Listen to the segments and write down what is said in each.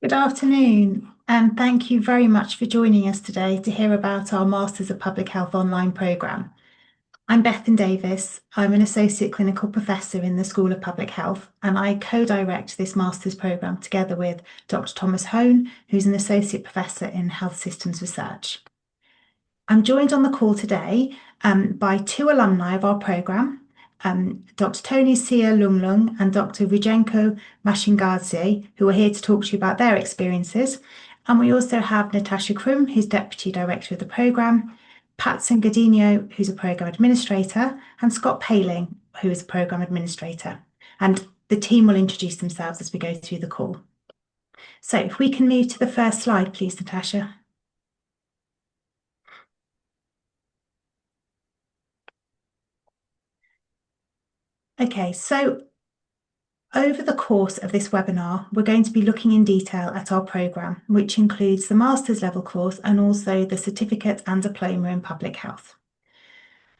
Good afternoon, and thank you very much for joining us today to hear about our Masters of Public Health online programme. I'm Bethan Davis. I'm an Associate Clinical Professor in the School of Public Health, and I co-direct this Masters programme together with Dr. Thomas Hone, who's an Associate Professor in Health Systems Research. I'm joined on the call today by two alumni of our programme, Dr. Tony Sia Lunglung and Dr. Vijenko Mashingadze, who are here to talk to you about their experiences. And we also have Natasha Krum, who's Deputy Director of the programme, Patson Godinho, who's a Programme Administrator, and Scott Paling, who is a Programme Administrator. And the team will introduce themselves as we go through the call. So if we can move to the first slide, please, Natasha. Okay, so over the course of this webinar, we're going to be looking in detail at our programme, which includes the Master's level course and also the Certificate and Diploma in Public Health.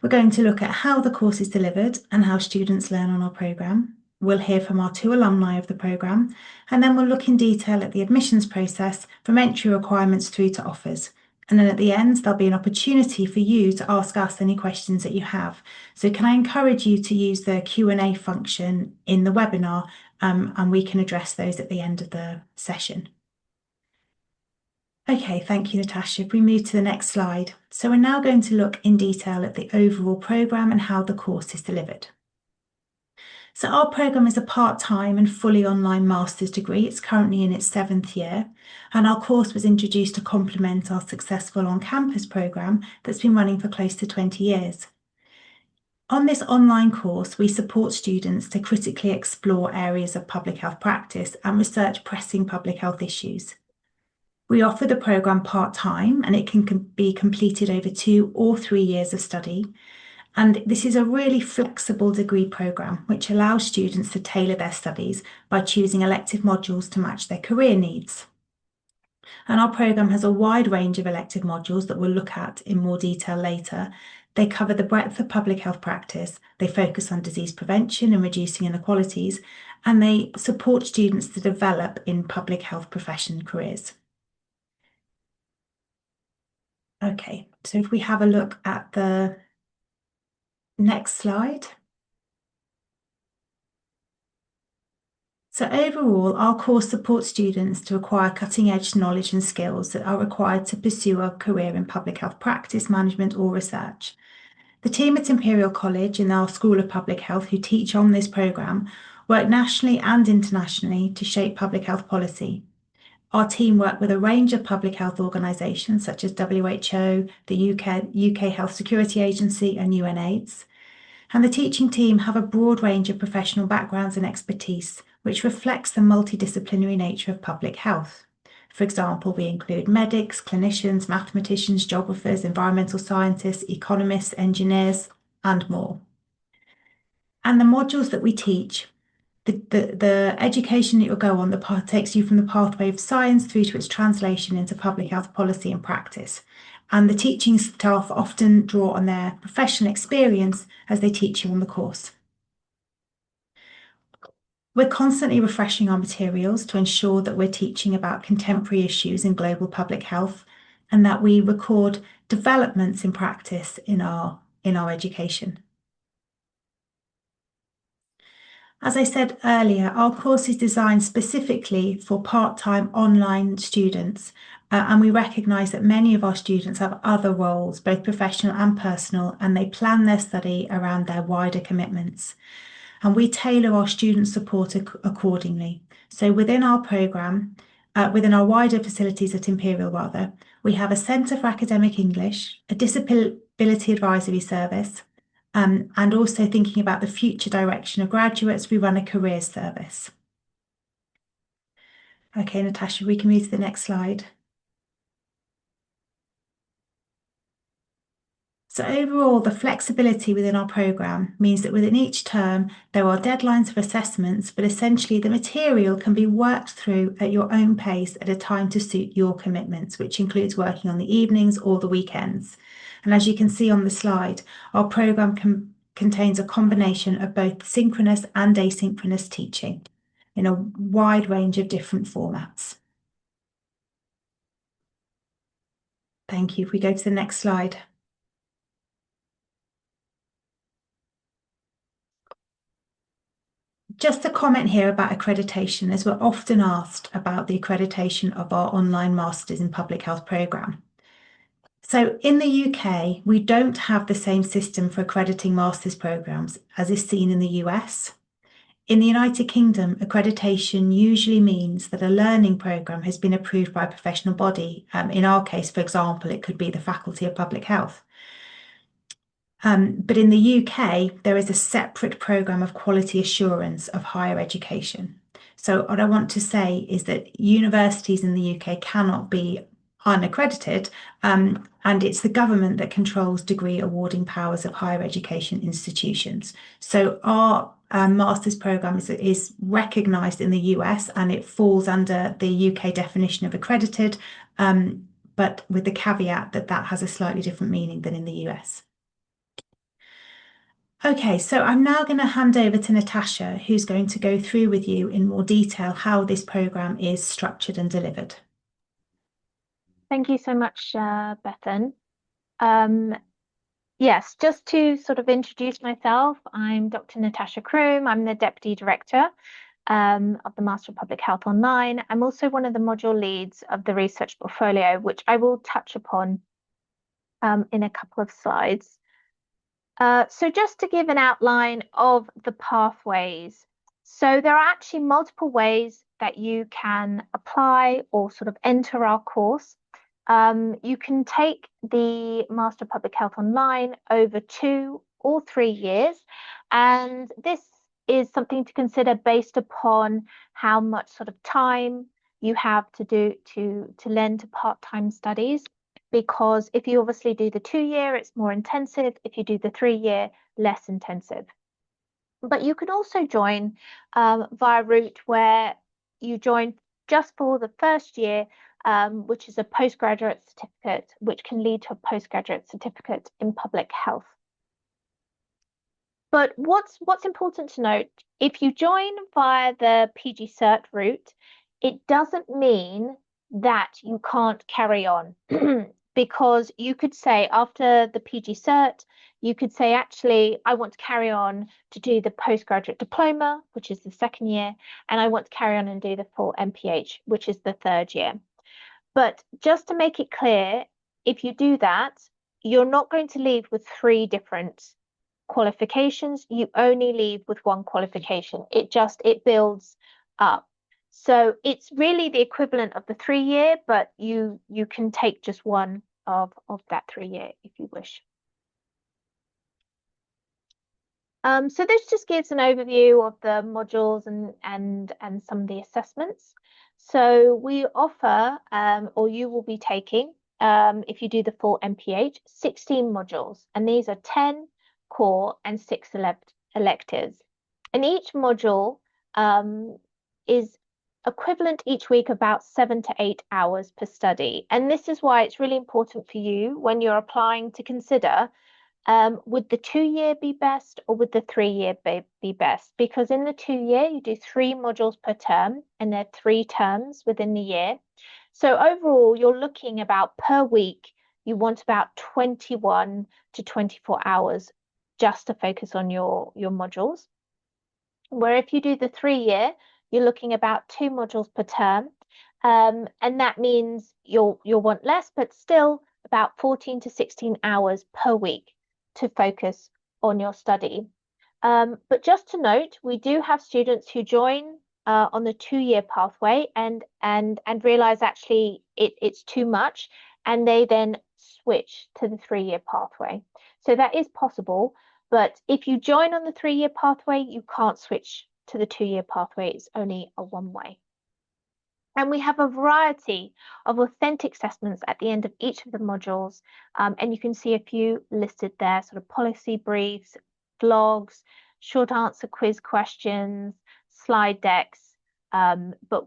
We're going to look at how the course is delivered and how students learn on our programme. We'll hear from our two alumni of the programme, and then we'll look in detail at the admissions process from entry requirements through to offers. And then at the end, there'll be an opportunity for you to ask us any questions that you have. So can I encourage you to use the Q&A function in the webinar, and we can address those at the end of the session. Okay, thank you, Natasha. If we move to the next slide. So we're now going to look in detail at the overall programme and how the course is delivered. So our programme is a part-time and fully online master's degree. It's currently in its 7th year, and our course was introduced to complement our successful on-campus programme that's been running for close to 20 years. On this online course, we support students to critically explore areas of public health practice and research pressing public health issues. We offer the programme part-time, and it can be completed over 2 or 3 years of study. And this is a really flexible degree programme, which allows students to tailor their studies by choosing elective modules to match their career needs. And our programme has a wide range of elective modules that we'll look at in more detail later. They cover the breadth of public health practice, they focus on disease prevention and reducing inequalities, and they support students to develop in public health profession careers. Okay, so if we have a look at the next slide. So overall, our course supports students to acquire cutting-edge knowledge and skills that are required to pursue a career in public health practice, management or research. The team at Imperial College in our School of Public Health who teach on this programme work nationally and internationally to shape public health policy. Our team work with a range of public health organisations such as WHO, the UK Health Security Agency and UNAIDS. And the teaching team have a broad range of professional backgrounds and expertise, which reflects the multidisciplinary nature of public health. For example, we include medics, clinicians, mathematicians, geographers, environmental scientists, economists, engineers, and more. And the modules that we teach, the education that you'll go on, the path takes you from the pathway of science through to its translation into public health policy and practice. And the teaching staff often draw on their professional experience as they teach you on the course. We're constantly refreshing our materials to ensure that we're teaching about contemporary issues in global public health and that we record developments in practice in our education. As I said earlier, our course is designed specifically for part-time online students, and we recognise that many of our students have other roles, both professional and personal, and they plan their study around their wider commitments. And we tailor our student support accordingly. So within our programme, within our wider facilities at Imperial we have a Centre for Academic English, a Disability Advisory Service, and also thinking about the future direction of graduates, we run a careers service. Okay, Natasha, we can move to the next slide. So overall, the flexibility within our programme means that within each term, there are deadlines for assessments, but essentially the material can be worked through at your own pace at a time to suit your commitments, which includes working on the evenings or the weekends. And as you can see on the slide, our programme contains a combination of both synchronous and asynchronous teaching in a wide range of different formats. Thank you. If we go to the next slide. Just a comment here about accreditation, as we're often asked about the accreditation of our online Masters in Public Health programme. So in the UK, we don't have the same system for accrediting Masters programmes as is seen in the US. In the United Kingdom, accreditation usually means that a learning programme has been approved by a professional body. In our case, for example, it could be the Faculty of Public Health. But in the UK, there is a separate programme of quality assurance of higher education. So what I want to say is that universities in the UK cannot be unaccredited, and it's the government that controls degree awarding powers of higher education institutions. So our master's programme is recognised in the US and it falls under the UK definition of accredited, but with the caveat that that has a slightly different meaning than in the US. Okay, so I'm now going to hand over to Natasha, who's going to go through with you in more detail how this programme is structured and delivered. Thank you so much, Bethan. Yes, just to sort of introduce myself, I'm Dr. Natasha Kroom. I'm the Deputy Director of the Master of Public Health Online. I'm also one of the module leads of the research portfolio, which I will touch upon in a couple of slides. So just to give an outline of the pathways. So there are actually multiple ways that you can apply or sort of enter our course. You can take the Master of Public Health Online over 2 or 3 years, and this is something to consider based upon how much sort of time you have to lend to part-time studies. Because if you obviously do the 2-year, it's more intensive. If you do the 3-year, less intensive. But you can also join via route where you join just for the first year, which is a postgraduate certificate, which can lead to a postgraduate certificate in public health. But what's important to note, if you join via the PG Cert route, it doesn't mean that you can't carry on. Because you could say after the PG Cert, you could say, actually, I want to carry on to do the postgraduate diploma, which is the 2nd year, and I want to carry on and do the full MPH, which is the 3rd year. But just to make it clear, if you do that, you're not going to leave with 3 different qualifications. You only leave with 1 qualification. It builds up. So it's really the equivalent of the 3-year, but you can take just one of that 3-year if you wish. So this just gives an overview of the modules and some of the assessments. So we offer, or you will be taking, if you do the full MPH, 16 modules, and these are 10 core and 6 electives. And each module is equivalent each week about 7 to 8 hours per study. And this is why it's really important for you when you're applying to consider, would the 2-year be best or would the 3-year be best? Because in the 2-year, you do 3 modules per term and there are 3 terms within the year. So overall, you're looking about per week, you want about 21 to 24 hours just to focus on your modules. Where if you do the 3-year, you're looking about 2 modules per term. And that means you'll want less, but still about 14 to 16 hours per week to focus on your study. But just to note, we do have students who join on the 2-year pathway and realize actually it's too much, and they then switch to the 3-year pathway. So that is possible, but if you join on the 3-year pathway, you can't switch to the 2-year pathway. It's only a one-way. And we have a variety of authentic assessments at the end of each of the modules. And you can see a few listed there, sort of policy briefs, vlogs, short answer quiz questions, slide decks. But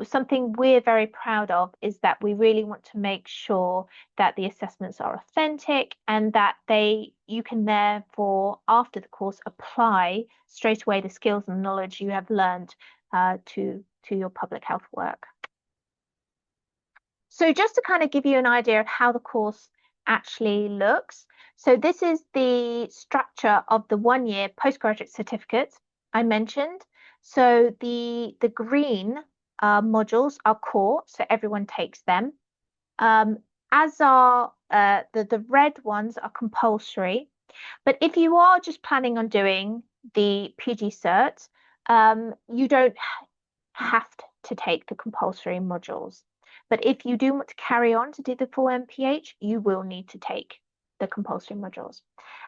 something we're very proud of is that we really want to make sure that the assessments are authentic and that you can therefore, after the course, apply straight away the skills and knowledge you have learned to your public health work. So just to kind of give you an idea of how the course actually looks. So this is the structure of the 1 year postgraduate certificate I mentioned. So the green modules are core, so everyone takes them. Um, as are the red ones are compulsory. But if you are just planning on doing the PG cert, you don't have to take the compulsory modules. But if you do want to carry on to do the full MPH, you will need to take the compulsory modules.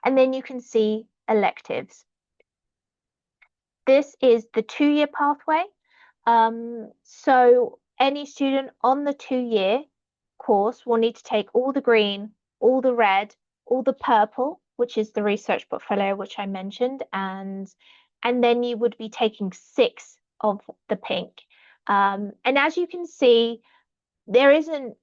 And then you can see electives. This is the 2 year pathway. So any student on the 2 year course will need to take all the green, all the red, all the purple, which is the research portfolio, which I mentioned, and then you would be taking 6 of the pink. And as you can see, there isn't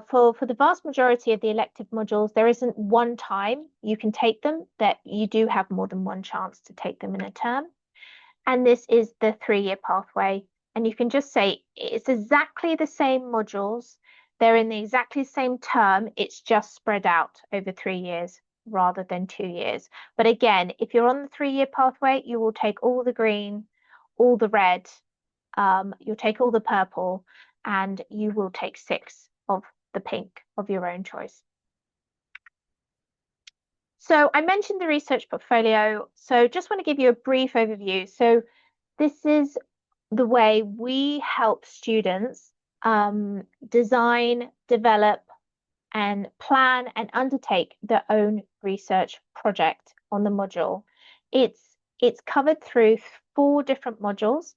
for the vast majority of the elective modules, there isn't one time you can take them, that you do have more than one chance to take them in a term. And this is the 3 year pathway. And you can just say it's exactly the same modules. They're in the exactly same term. It's just spread out over 3 years rather than 2 years. But again, if you're on the 3 year pathway, you will take all the green, all the red, you'll take all the purple, and you will take 6 of the pink of your own choice. So I mentioned the research portfolio. So just want to give you a brief overview. So this is the way we help students design, develop, and plan and undertake their own research project on the module. It's covered through 4 different modules,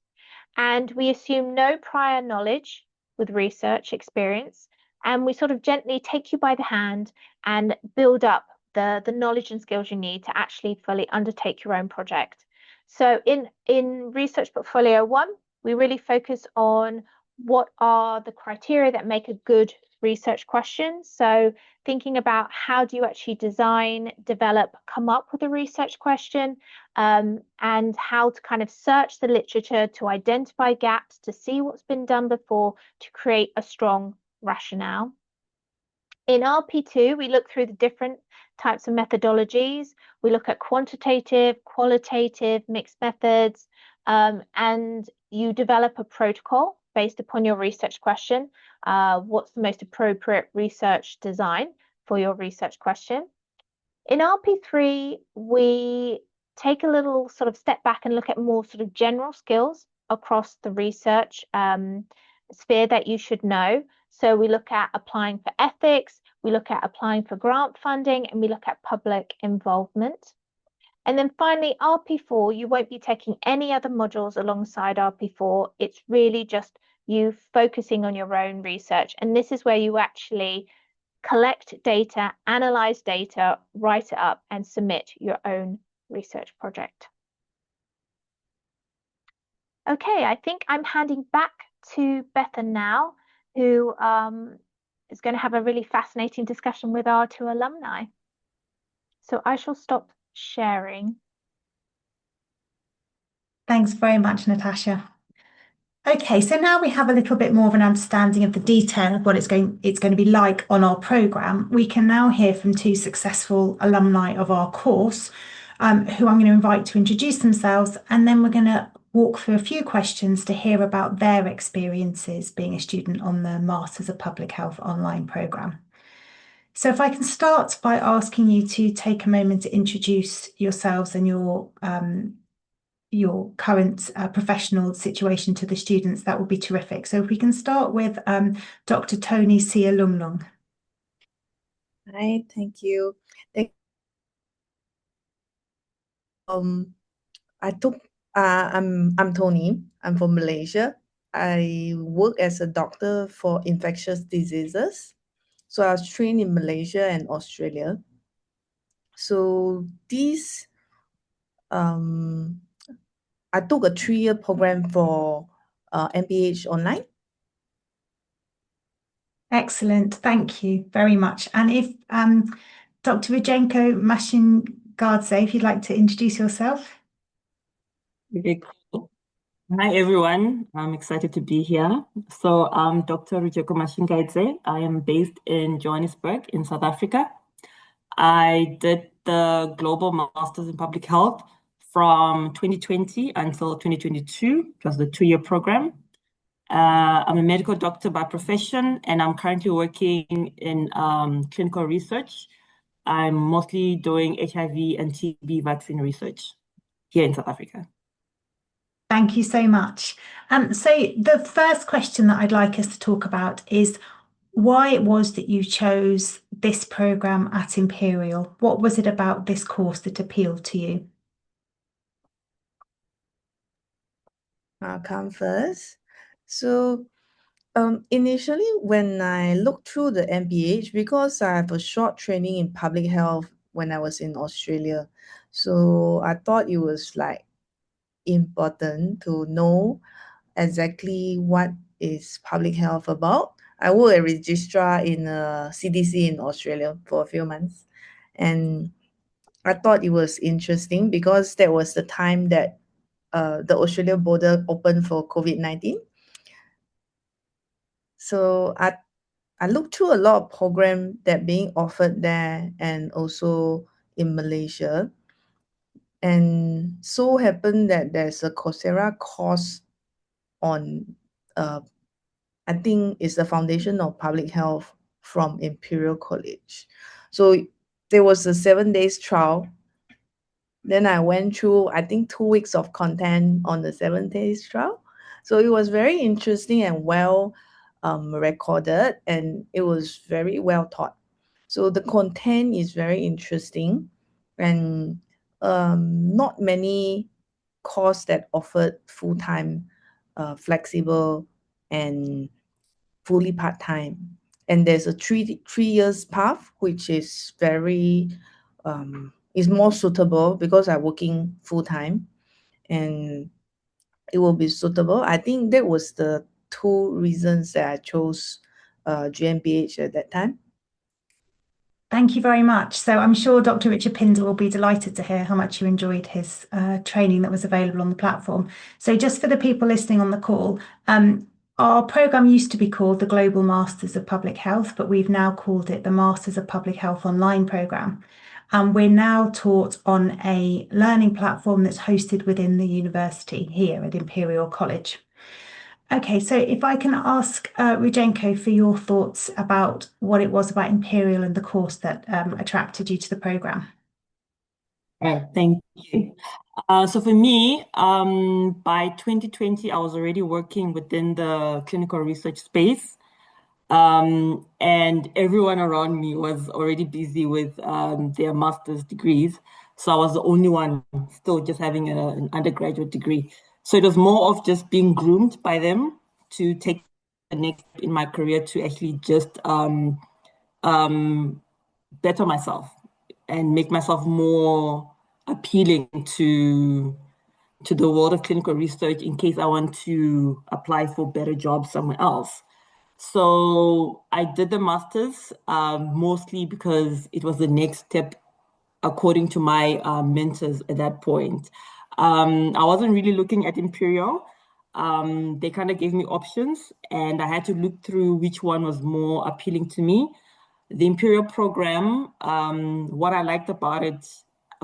and we assume no prior knowledge with research experience, and we sort of gently take you by the hand and build up the knowledge and skills you need to actually fully undertake your own project. So in Research Portfolio 1, we really focus on what are the criteria that make a good research question. So thinking about how do you actually design, develop, come up with a research question, and how to kind of search the literature to identify gaps, to see what's been done before, to create a strong rationale. In RP2, we look through the different types of methodologies. We look at quantitative, qualitative, mixed methods, and you develop a protocol based upon your research question. What's the most appropriate research design for your research question? In RP3, we take a little sort of step back and look at more sort of general skills across the research sphere that you should know. So we look at applying for ethics, we look at applying for grant funding, and we look at public involvement. And then finally, RP4, you won't be taking any other modules alongside RP4. It's really just you focusing on your own research. And this is where you actually collect data, analyze data, write it up, and submit your own research project. Okay, I think I'm handing back to Bethan now, who is going to have a really fascinating discussion with our 2 alumni. So I shall stop sharing. Thanks very much, Natasha. Okay, so now we have a little bit more of an understanding of the detail of what it's going to be like on our programme. We can now hear from 2 successful alumni of our course, who I'm going to invite to introduce themselves, and then we're going to walk through a few questions to hear about their experiences being a student on the Masters of Public Health online programme. So if I can start by asking you to take a moment to introduce yourselves and your current professional situation to the students, that would be terrific. So if we can start with Dr. Tony Sialunglung. Hi, thank you. I'm Tony. I'm from Malaysia. I work as a doctor for infectious diseases. So I was trained in Malaysia and Australia. So I took a 3-year program for MPH online. Excellent, thank you very much. And if Dr. Vijenko Mashin-Gardze, if you'd like to introduce yourself. Okay, cool. Hi everyone, I'm excited to be here. So I'm Dr. Rujeko Mashingaidze. I am based in Johannesburg in South Africa. I did the Global Masters in Public Health from 2020 until 2022. It was the 2-year program. I'm a medical doctor by profession, and I'm currently working in clinical research. I'm mostly doing HIV and TB vaccine research here in South Africa. Thank you so much. So the first question that I'd like us to talk about is why it was that you chose this program at Imperial. What was it about this course that appealed to you? I'll come first. So, initially, when I looked through the MPH, because I have a short training in public health when I was in Australia, so I thought it was like important to know exactly what is public health about. I work as registrar in a CDC in Australia for a few months, and I thought it was interesting because that was the time that the Australia border opened for COVID-19. So I looked through a lot of program that being offered there and also in Malaysia. And so happened that there's a Coursera course on I think it's the foundation of public health from Imperial College. So there was a 7 days trial. Then I went through, I think, 2 weeks of content on the 7 days trial. So it was very interesting and well recorded, and it was very well taught. So the content is very interesting, and not many course that offered full-time, flexible, and fully part-time. And there's a three years path, which is very is more suitable because I'm working full-time, and it will be suitable. I think that was the two reasons that I chose GmbH at that time. Thank you very much. So I'm sure Dr. Richard Pinder will be delighted to hear how much you enjoyed his training that was available on the platform. So just for the people listening on the call, our programme used to be called the Global Masters of Public Health, but we've now called it the Masters of Public Health Online programme. And we're now taught on a learning platform that's hosted within the university here at Imperial College. Okay, so if I can ask Rujenko for your thoughts about what it was about Imperial and the course that attracted you to the programme. Thank you. So for me, by 2020, I was already working within the clinical research space. And everyone around me was already busy with their master's degrees. So I was the only one still just having an undergraduate degree. So it was more of just being groomed by them to take the next step in my career to actually just better myself and make myself more appealing to the world of clinical research in case I want to apply for better jobs somewhere else. So I did the master's mostly because it was the next step according to my mentors at that point. I wasn't really looking at Imperial. They kind of gave me options, and I had to look through which one was more appealing to me. The Imperial program, what I liked about it,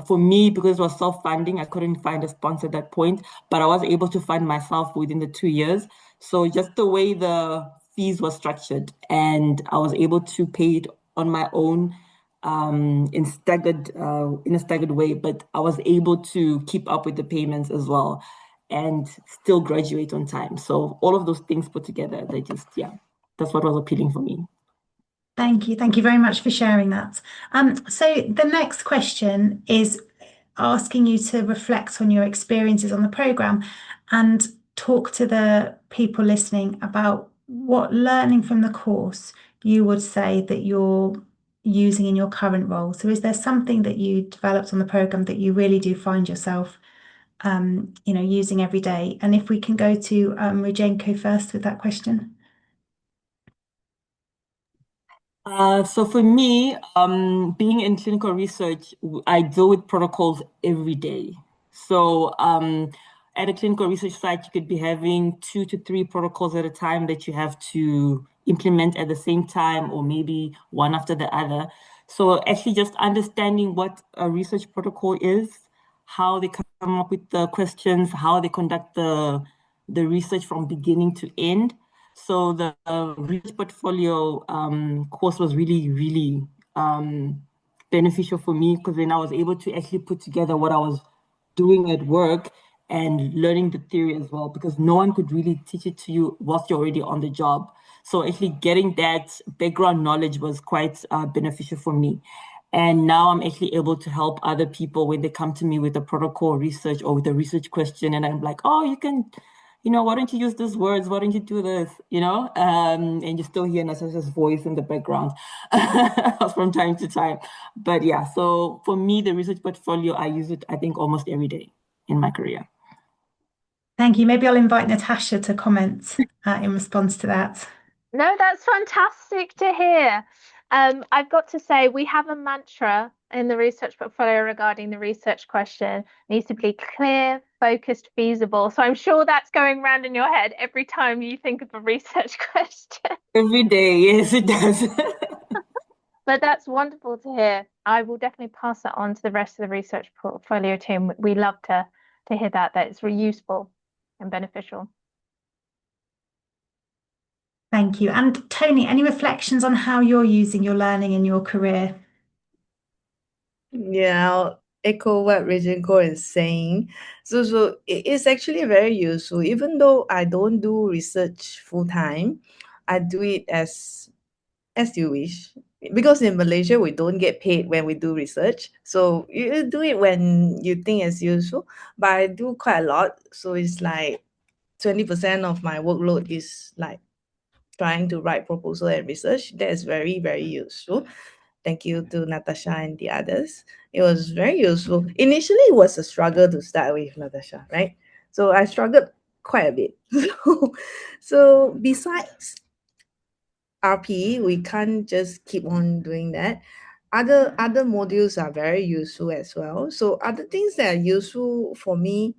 for me, because it was self-funding, I couldn't find a sponsor at that point, but I was able to fund myself within the 2 years. So just the way the fees were structured, and I was able to pay it on my own in a staggered way, but I was able to keep up with the payments as well and still graduate on time. So all of those things put together, that's what was appealing for me. Thank you. Thank you very much for sharing that. So the next question is asking you to reflect on your experiences on the programme and talk to the people listening about what learning from the course you would say that you're using in your current role. So is there something that you developed on the programme that you really do find yourself using every day? And if we can go to Rujenko first with that question. So for me, being in clinical research, I deal with protocols every day. So at a clinical research site, you could be having 2 to 3 protocols at a time that you have to implement at the same time, or maybe one after the other. So actually just understanding what a research protocol is, how they come up with the questions, how they conduct the research from beginning to end. So the research portfolio course was really beneficial for me, because then I was able to actually put together what I was doing at work and learning the theory as well, because no one could really teach it to you whilst you're already on the job. So actually getting that background knowledge was quite beneficial for me. And now I'm actually able to help other people when they come to me with a protocol research or with a research question. And I'm like, oh, you can, why don't you use these words? Why don't you do this? And you still hear Natasha's voice in the background from time to time. But yeah, so for me, the research portfolio, I use it, I think, almost every day in my career. Thank you. Maybe I'll invite Natasha to comment in response to that. No, that's fantastic to hear. I've got to say, we have a mantra in the research portfolio regarding the research question. It needs to be clear, focused, feasible. So I'm sure that's going around in your head every time you think of a research question. Every day, yes, it does. But that's wonderful to hear. I will definitely pass that on to the rest of the research portfolio team. We love to hear that it's really useful and beneficial. Thank you. And Tony, any reflections on how you're using your learning in your career? Yeah, I'll echo what Reginko is saying. So it's actually very useful. Even though I don't do research full time, I do it as you wish. Because in Malaysia, we don't get paid when we do research. So you do it when you think it's useful. But I do quite a lot. So it's like 20% of my workload is like trying to write proposal and research. That is very, very useful. Thank you to Natasha and the others. It was very useful. Initially, it was a struggle to start with, Natasha, right? So I struggled quite a bit. So besides RP, we can't just keep on doing that. Other modules are very useful as well. So other things that are useful for me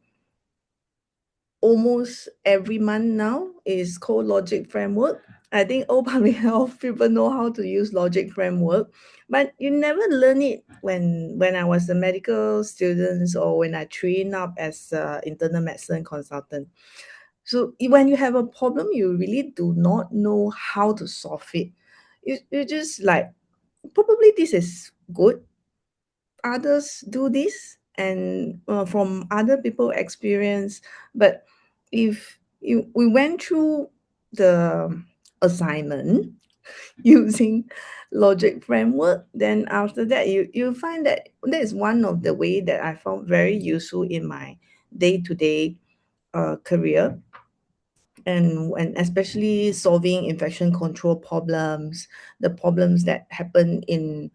almost every month now is called logic framework. I think all public health people know how to use logic framework, but you never learn it when I was a medical student or when I trained up as an internal medicine consultant. So when you have a problem, you really do not know how to solve it. You just like, probably this is good, others do this, and from other people experience. But if we went through the assignment using logic framework, then after that you find that that is one of the way that I found very useful in my day-to-day career, and especially solving infection control problems, the problems that happen in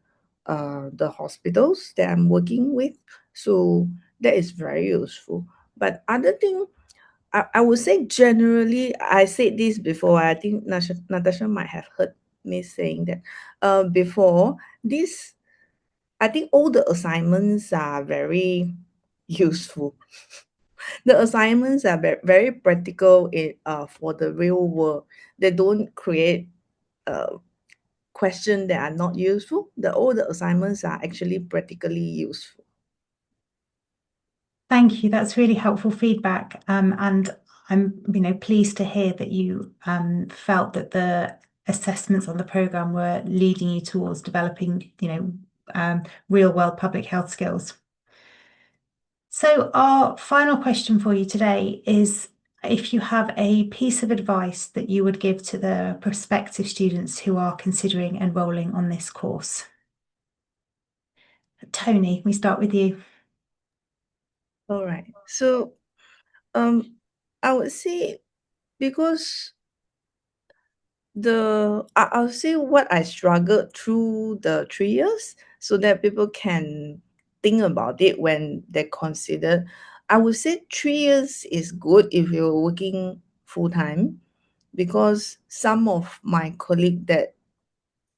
the hospitals that I'm working with. So that is very useful. But other thing, I would say generally, I said this before, I think Natasha might have heard me saying that before this. I think all the assignments are very useful. The assignments are very practical for the real world. They don't create questions that are not useful. All the assignments are actually practically useful. Thank you. That's really helpful feedback. And I'm, pleased to hear that you felt that the assessments on the program were leading you towards developing, real world public health skills. So our final question for you today is if you have a piece of advice that you would give to the prospective students who are considering enrolling on this course. Tony, we start with you. All right. So I would say, because I'll say what I struggled through the 3 years, so that people can think about it when they consider. I would say 3 years is good if you're working full time, because some of my colleague that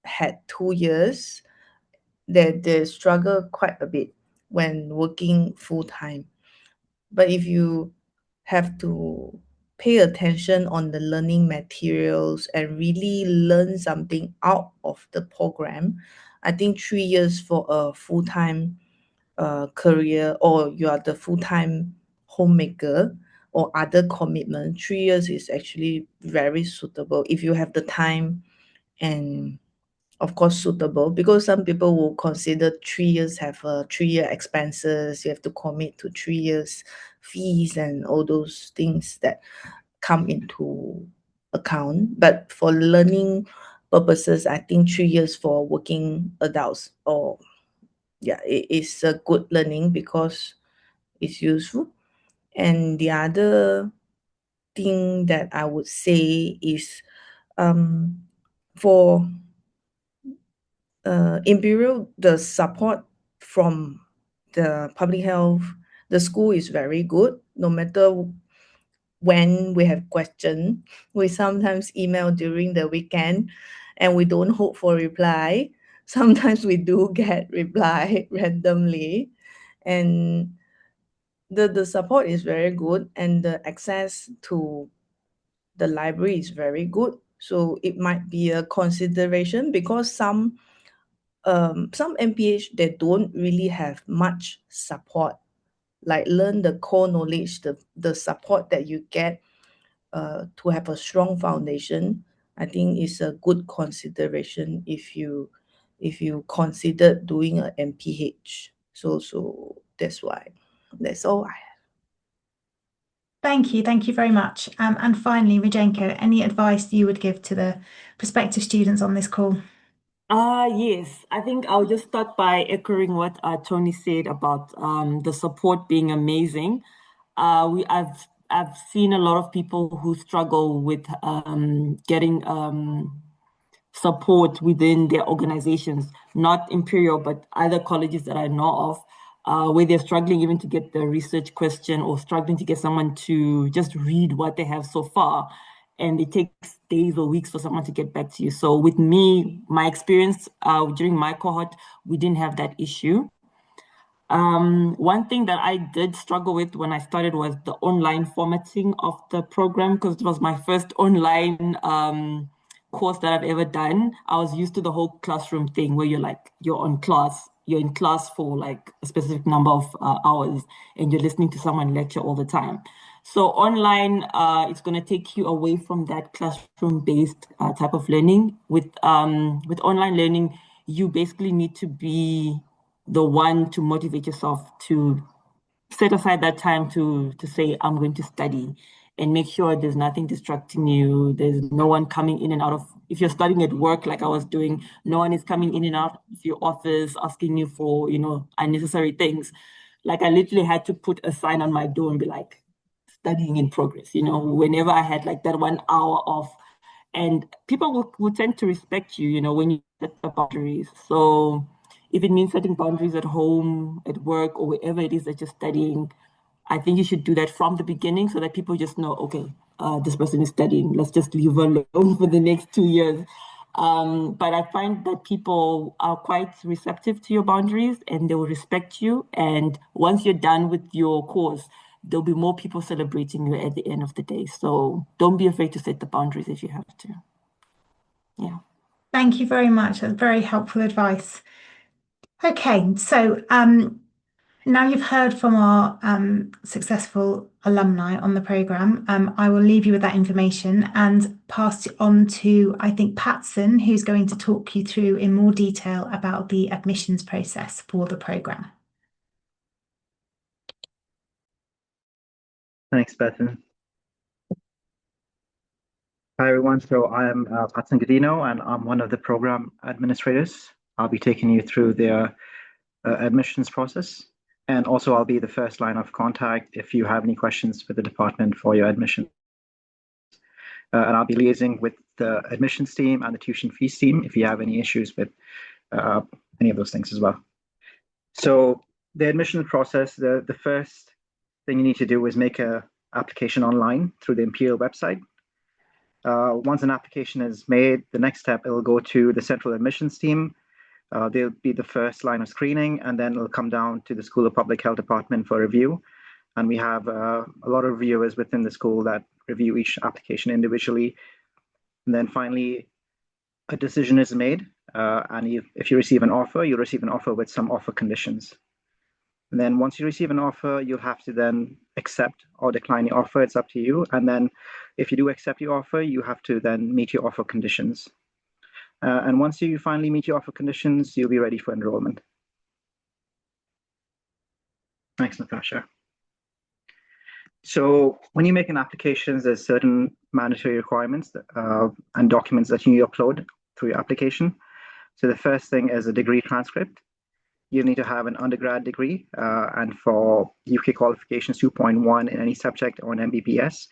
had 2 years, they struggle quite a bit when working full time. But if you have to pay attention on the learning materials and really learn something out of the program. I think 3 years for a full-time career, or you are the full-time homemaker or other commitment, 3 years is actually very suitable if you have the time and of course suitable, because some people will consider 3 years have a 3-year expenses, you have to commit to 3 years fees and all those things that come into account. But for learning purposes, I think 3 years for working adults, or yeah, it is a good learning because it's useful. And the other thing that I would say is for Imperial, the support from the public health, the school is very good. No matter when we have question, we sometimes email during the weekend and we don't hope for reply. Sometimes we do get reply randomly, and the support is very good, and the access to the library is very good. So it might be a consideration, because some MPH, they don't really have much support, like learn the core knowledge, the support that you get to have a strong foundation. I think is a good consideration if you consider doing a MPH. So that's why. That's all I have. Thank you. Thank you very much. And finally, Rajenko, any advice you would give to the prospective students on this call? Yes, I think I'll just start by echoing what Tony said about the support being amazing. I've seen a lot of people who struggle with getting support within their organizations, not Imperial, but other colleges that I know of, where they're struggling even to get the research question, or struggling to get someone to just read what they have so far. And it takes days or weeks for someone to get back to you. So with me, my experience during my cohort, we didn't have that issue. One thing that I did struggle with when I started was the online formatting of the program, because it was my first online course that I've ever done. I was used to the whole classroom thing where you're in class for like a specific number of hours, and you're listening to someone lecture all the time. So online, it's going to take you away from that classroom-based type of learning. With online learning, you basically need to be the one to motivate yourself to set aside that time to say, I'm going to study, and make sure there's nothing distracting you. There's no one coming in and out of, if you're studying at work like I was doing, no one is coming in and out of your office asking you for, unnecessary things. Like I literally had to put a sign on my door and be like, studying in progress, whenever I had like that 1 hour off. And people will tend to respect you, when you set the boundaries. So if it means setting boundaries at home, at work, or wherever it is that you're studying, I think you should do that from the beginning, so that people just know, okay, this person is studying. Let's just leave her alone for the next 2 years. But I find that people are quite receptive to your boundaries, and they will respect you. And once you're done with your course, there'll be more people celebrating you at the end of the day. So don't be afraid to set the boundaries if you have to. Yeah. Thank you very much. That's very helpful advice. Okay, so now you've heard from our successful alumni on the programme. I will leave you with that information and pass it on to, I think, Patson, who's going to talk you through in more detail about the admissions process for the programme. Thanks, Bethan. Hi, everyone. So I'm Patson Godino, and I'm one of the program administrators. I'll be taking you through the admissions process. And also, I'll be the first line of contact if you have any questions with the department for your admission. And I'll be liaising with the admissions team and the tuition fees team if you have any issues with any of those things as well. So the admissions process, the first thing you need to do is make an application online through the Imperial website. Once an application is made, the next step, it will go to the central admissions team. They'll be the first line of screening, and then it'll come down to the School of Public Health Department for review. And we have a lot of reviewers within the school that review each application individually. And then finally, a decision is made. And if you receive an offer, you'll receive an offer with some offer conditions. And then once you receive an offer, you'll have to then accept or decline the offer. It's up to you. And then if you do accept your offer, you have to then meet your offer conditions. And once you finally meet your offer conditions, you'll be ready for enrollment. Thanks, Natasha. So when you make an application, there's certain mandatory requirements and documents that you need to upload through your application. So the first thing is a degree transcript. You need to have an undergrad degree, and for UK qualifications 2.1 in any subject or an MBBS.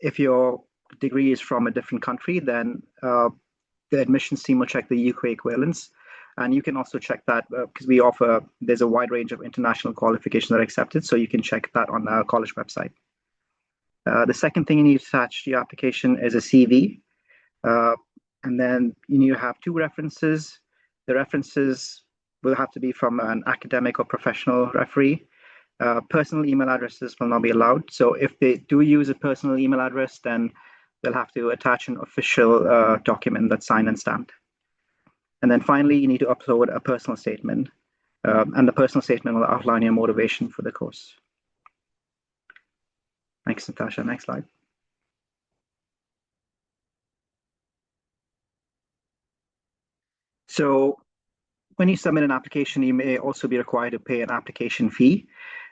If your degree is from a different country, then the admissions team will check the UK equivalents. And you can also check that because there's a wide range of international qualifications that are accepted, so you can check that on our college website. The second thing you need to attach to your application is a CV. And then you need to have 2 references. The references will have to be from an academic or professional referee. Personal email addresses will not be allowed. So if they do use a personal email address, then they'll have to attach an official document that's signed and stamped. And then finally, you need to upload a personal statement. And the personal statement will outline your motivation for the course. Thanks, Natasha. Next slide. So when you submit an application, you may also be required to pay an application fee.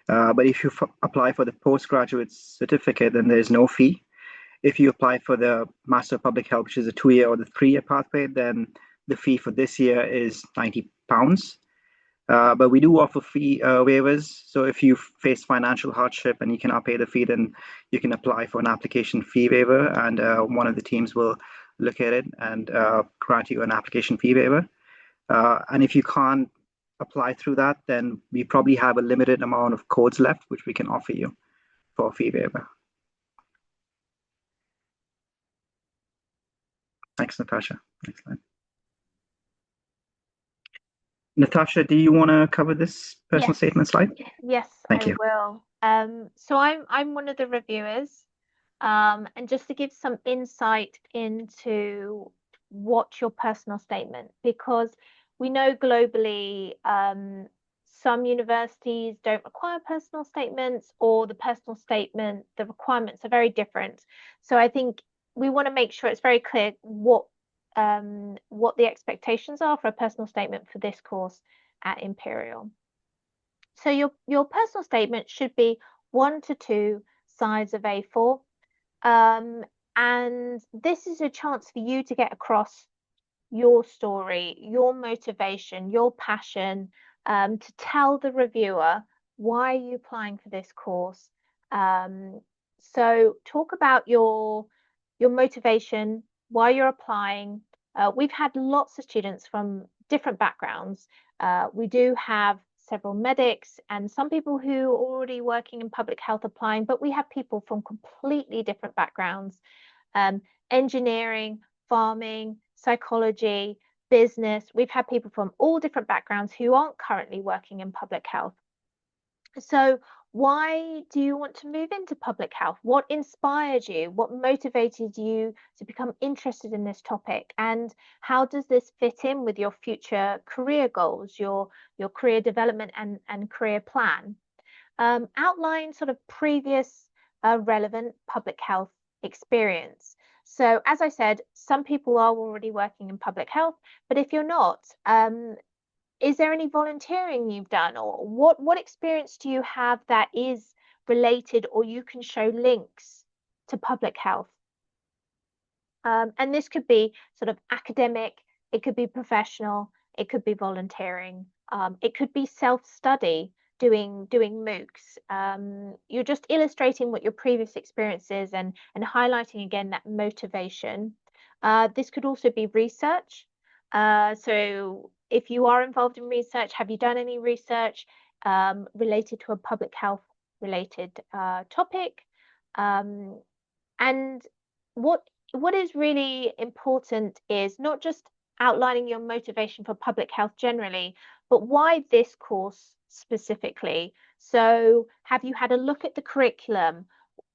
But if you apply for the postgraduate certificate, then there's no fee. If you apply for the Master of Public Health, which is a 2-year or the 3-year pathway, then the fee for this year is £90. But we do offer fee waivers. So if you face financial hardship and you cannot pay the fee, then you can apply for an application fee waiver, and one of the teams will look at it and grant you an application fee waiver. And if you can't apply through that, then we probably have a limited amount of codes left, which we can offer you for a fee waiver. Thanks, Natasha. Next slide. Natasha, do you want to cover this personal statement slide? Yes, Thank you. will. So I'm one of the reviewers, and just to give some insight into what your personal statement, because we know globally some universities don't require personal statements, or the personal statement, the requirements are very different. So I think we want to make sure it's very clear what the expectations are for a personal statement for this course at Imperial. So your personal statement should be 1 to 2 sides of A4. And this is a chance for you to get across your story, your motivation, your passion, to tell the reviewer why are you applying for this course. So talk about your motivation, why you're applying. We've had lots of students from different backgrounds. We do have several medics and some people who are already working in public health applying, but we have people from completely different backgrounds, engineering, farming, psychology, business. We've had people from all different backgrounds who aren't currently working in public health. So why do you want to move into public health? What inspired you? What motivated you to become interested in this topic? And how does this fit in with your future career goals, your career development and career plan? Outline sort of previous relevant public health experience. So as I said, some people are already working in public health, but if you're not, is there any volunteering you've done, or what experience do you have that is related, or you can show links to public health? And this could be sort of academic, it could be professional, it could be volunteering, it could be self-study, doing MOOCs. You're just illustrating what your previous experience is and highlighting again that motivation. This could also be research. So if you are involved in research, have you done any research related to a public health related topic? And what is really important is not just outlining your motivation for public health generally, but why this course specifically. So have you had a look at the curriculum?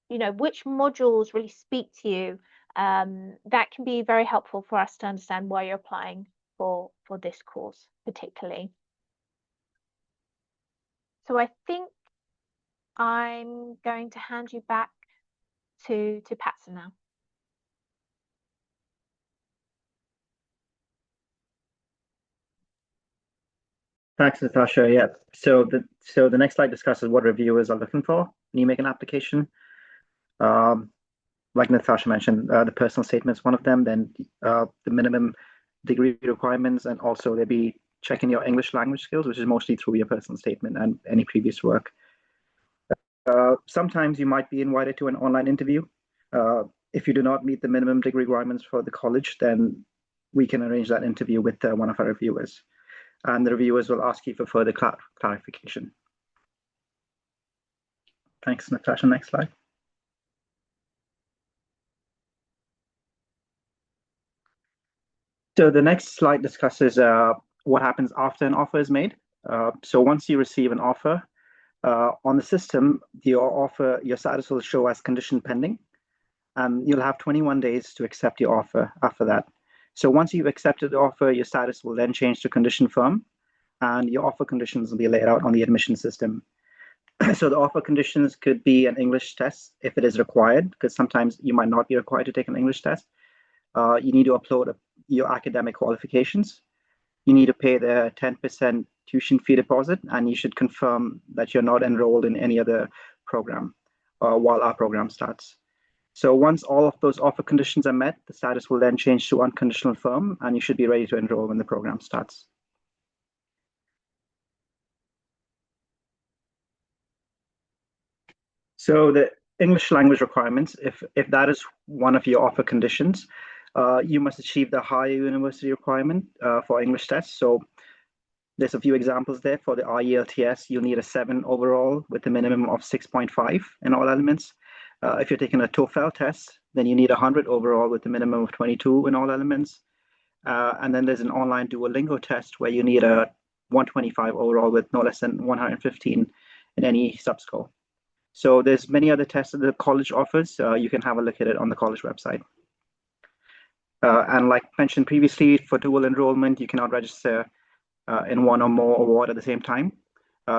You know, which modules really speak to you? That can be very helpful for us to understand why you're applying for this course particularly. So I think I'm going to hand you back to Patson now. Thanks, Natasha. Yeah. So the next slide discusses what reviewers are looking for when you make an application. Like Natasha mentioned, the personal statement is one of them. Then the minimum degree requirements, and also they'll be checking your English language skills, which is mostly through your personal statement and any previous work. Sometimes you might be invited to an online interview. If you do not meet the minimum degree requirements for the college, then we can arrange that interview with one of our reviewers. And the reviewers will ask you for further clarification. Thanks, Natasha. Next slide. So the next slide discusses what happens after an offer is made. So once you receive an offer, on the system, your status will show as condition pending, and you'll have 21 days to accept your offer after that. So once you've accepted the offer, your status will then change to condition firm, and your offer conditions will be laid out on the admission system. So the offer conditions could be an English test if it is required, because sometimes you might not be required to take an English test. You need to upload your academic qualifications. You need to pay the 10% tuition fee deposit, and you should confirm that you're not enrolled in any other program while our program starts. So once all of those offer conditions are met, the status will then change to unconditional firm, and you should be ready to enroll when the program starts. So the English language requirements, if that is one of your offer conditions, you must achieve the higher university requirement for English tests. So there's a few examples there. For the IELTS, you'll need a 7 overall with a minimum of 6.5 in all elements. If you're taking a TOEFL test, then you need 100 overall with a minimum of 22 in all elements. And then there's an online Duolingo test where you need a 125 overall with no less than 115 in any subscore. So there's many other tests that the college offers. You can have a look at it on the college website. And like mentioned previously, for dual enrollment, you cannot register in one or more award at the same time.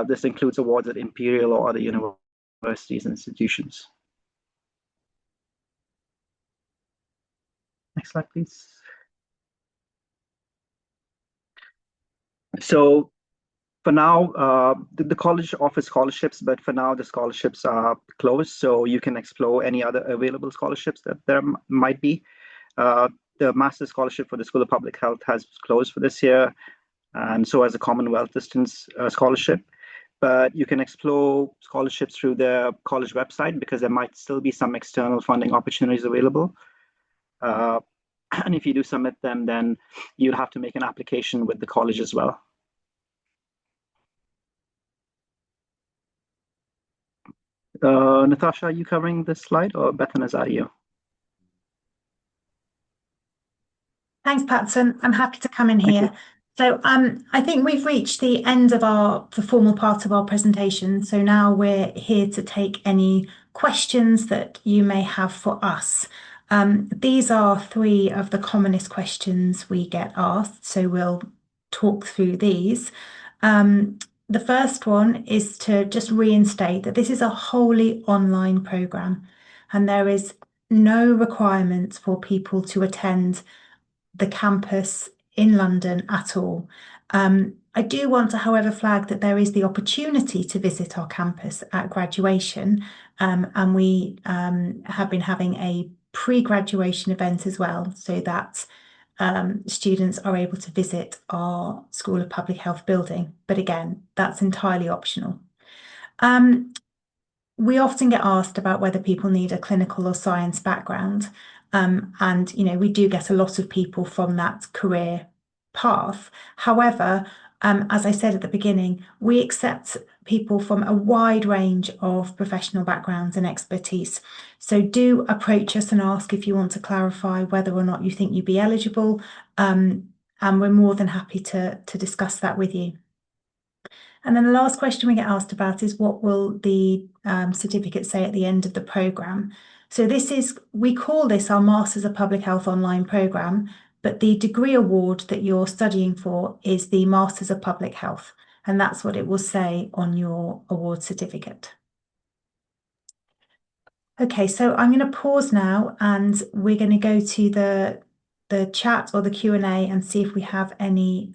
This includes awards at Imperial or other universities and institutions. Next slide, please. So for now, the college offers scholarships, but for now the scholarships are closed, so you can explore any other available scholarships that there might be. The Master's Scholarship for the School of Public Health has closed for this year, and so has a Commonwealth Distance Scholarship. But you can explore scholarships through the college website because there might still be some external funding opportunities available. And if you do submit them, then you'll have to make an application with the college as well. Natasha, are you covering this slide, or Bethan, is that you? Thanks, Patson. I'm happy to come in here. So I think we've reached the end of the formal part of our presentation. So now we're here to take any questions that you may have for us. These are 3 of the commonest questions we get asked, so we'll talk through these. The first one is to just reinstate that this is a wholly online programme, and there is no requirement for people to attend the campus in London at all. I do want to, however, flag that there is the opportunity to visit our campus at graduation, and we have been having a pre-graduation event as well, so that students are able to visit our School of Public Health building. But again, that's entirely optional. We often get asked about whether people need a clinical or science background. And, we do get a lot of people from that career path. However, as I said at the beginning, we accept people from a wide range of professional backgrounds and expertise. So do approach us and ask if you want to clarify whether or not you think you'd be eligible. And we're more than happy to discuss that with you. And then the last question we get asked about is what will the certificate say at the end of the programme? So we call this our Masters of Public Health online programme, but the degree award that you're studying for is the Masters of Public Health, and that's what it will say on your award certificate. Okay, so I'm going to pause now and we're going to go to the chat or the Q&A and see if we have any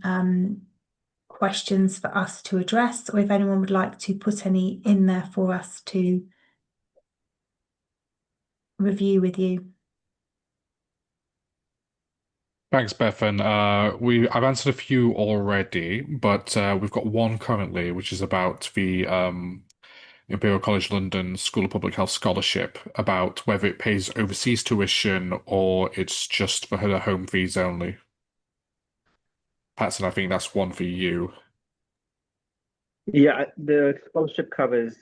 questions for us to address, or if anyone would like to put any in there for us to review with you. Thanks, Bethan. I've answered a few already, but we've got one currently, which is about the Imperial College London School of Public Health Scholarship, about whether it pays overseas tuition or it's just for her home fees only. Patson, I think that's one for you. Yeah, the scholarship covers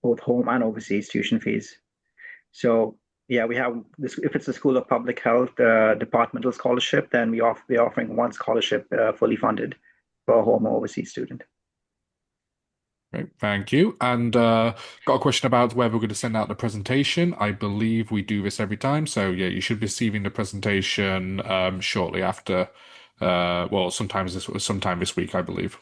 both home and overseas tuition fees. So yeah, we have this. If it's the School of Public Health departmental scholarship, then we're offering one scholarship fully funded for a home or overseas student. Great, thank you. And got a question about whether we're going to send out the presentation. I believe we do this every time. So yeah, you should be receiving the presentation shortly after. Well, sometime this week, I believe.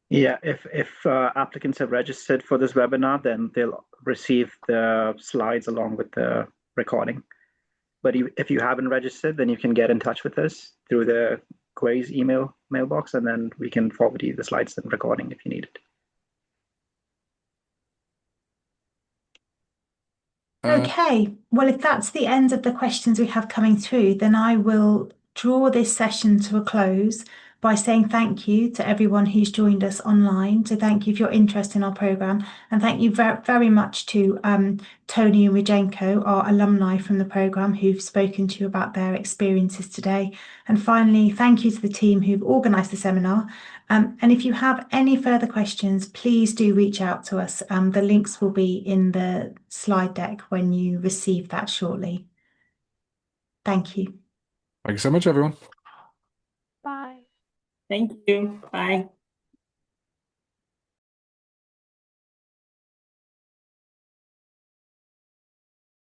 Yeah, if applicants have registered for this webinar, then they'll receive the slides along with the recording. But if you haven't registered, then you can get in touch with us through the queries mailbox, and then we can forward you the slides and recording if you need it. Okay, well, if that's the end of the questions we have coming through, then I will draw this session to a close by saying thank you to everyone who's joined us online, to thank you for your interest in our programme, and thank you very much to Tony and Rajenko, our alumni from the programme, who've spoken to you about their experiences today. And finally, thank you to the team who've organised the seminar. And if you have any further questions, please do reach out to us. The links will be in the slide deck when you receive that shortly. Thank you. Thank you so much, everyone. Bye. Thank you. Bye.